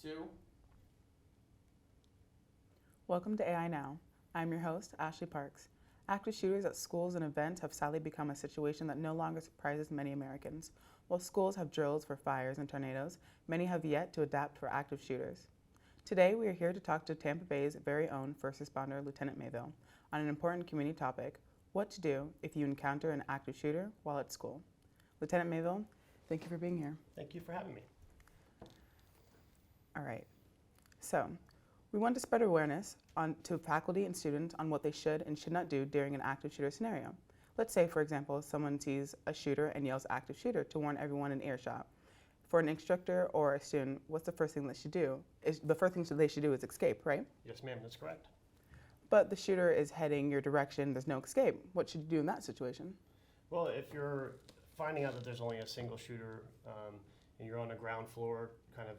2. Welcome to AI Now. I'm your host, Ashley Parks. Active shooters at schools and events have sadly become a situation that no longer surprises many Americans. While schools have drills for fires and tornadoes, many have yet to adapt for active shooters. Today, we are here to talk to Tampa Bay's very own first responder, Lieutenant Mayville, on an important community topic: what to do if you encounter an active shooter while at school. Lieutenant Mayville, thank you for being here. Thank you for having me. All right. So, we want to spread awareness to faculty and students on what they should and should not do during an active shooter scenario. Let's say, for example, someone sees a shooter and yells active shooter to warn everyone in earshot. For an instructor or a student, what's the first thing they should do? The first thing they should do is escape, right? Yes, ma'am, that's correct. But the shooter is heading your direction, there's no escape. What should you do in that situation? Well, if you're finding out that there's only a single shooter and you're on a ground floor kind of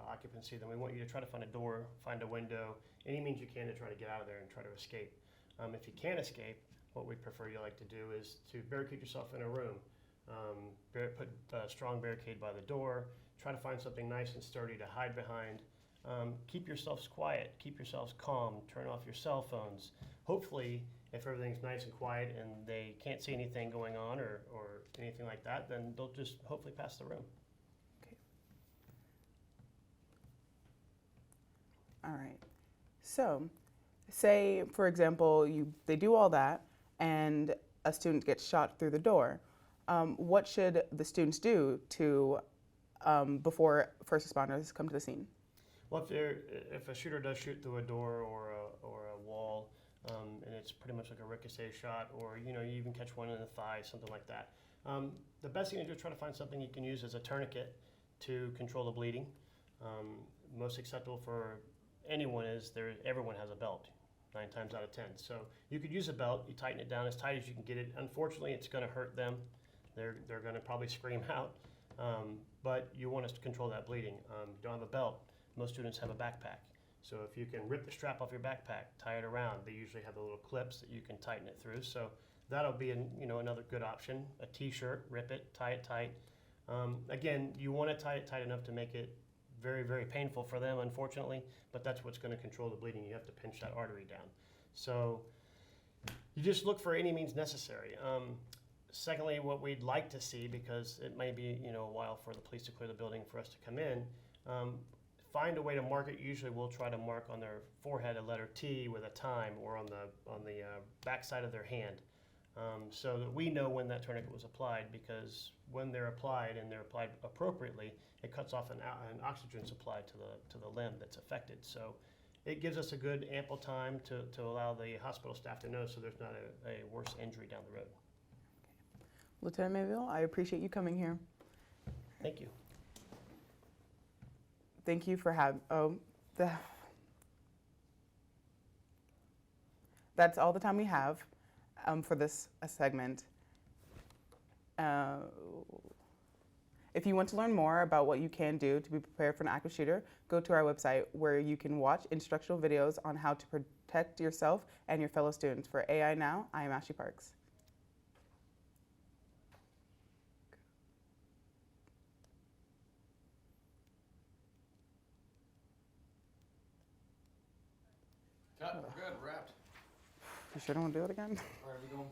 occupancy, then we want you to try to find a door, find a window, any means you can to try to get out of there and try to escape. If you can't escape, what we prefer you like to do is to barricade yourself in a room. Put a strong barricade by the door, try to find something nice and sturdy to hide behind. Keep yourselves quiet, keep yourselves calm, turn off your cell phones. Hopefully, if everything's nice and quiet and they can't see anything going on or anything like that, then they'll just hopefully pass the room. Okay. All right. So, say, for example, they do all that and a student gets shot through the door. What should the students do before first responders come to the scene? Well, if a shooter does shoot through a door or a wall, and it's pretty much like a ricochet shot, or you even catch one in the thigh, something like that, the best thing to do is try to find something you can use as a tourniquet to control the bleeding. Most acceptable for anyone is everyone has a belt, 9 times out of 10. So you could use a belt. You tighten it down as tight as you can get it. Unfortunately, it's going to hurt them. They're going to probably scream out, but you want us to control that bleeding. You don't have a belt. Most students have a backpack. So if you can rip the strap off your backpack, tie it around, they usually have the little clips that you can tighten it through. So that'll be another good option. A t-shirt, rip it, tie it tight. Again, you want to tie it tight enough to make it very, very painful for them, unfortunately, but that's what's going to control the bleeding. You have to pinch that artery down. So you just look for any means necessary. Secondly, what we'd like to see, because it may be a while for the police to clear the building for us to come in, find a way to mark it. Usually we'll try to mark on their forehead a letter T with a time, or on the back side of their hand, so that we know when that tourniquet was applied, because when they're applied and they're applied appropriately, it cuts off an oxygen supply to the limb that's affected. So it gives us a good ample time to allow the hospital staff to know, so there's not a worse injury down the road. Lieutenant Mayville, I appreciate you coming here. Thank you. Thank you for that's all the time we have for this segment. If you want to learn more about what you can do to be prepared for an active shooter, go to our website where you can watch instructional videos on how to protect yourself and your fellow students. For AI Now, I am Ashley Parks. Cut. Good. Wrapped. You sure don't want to do it again? All right, we going.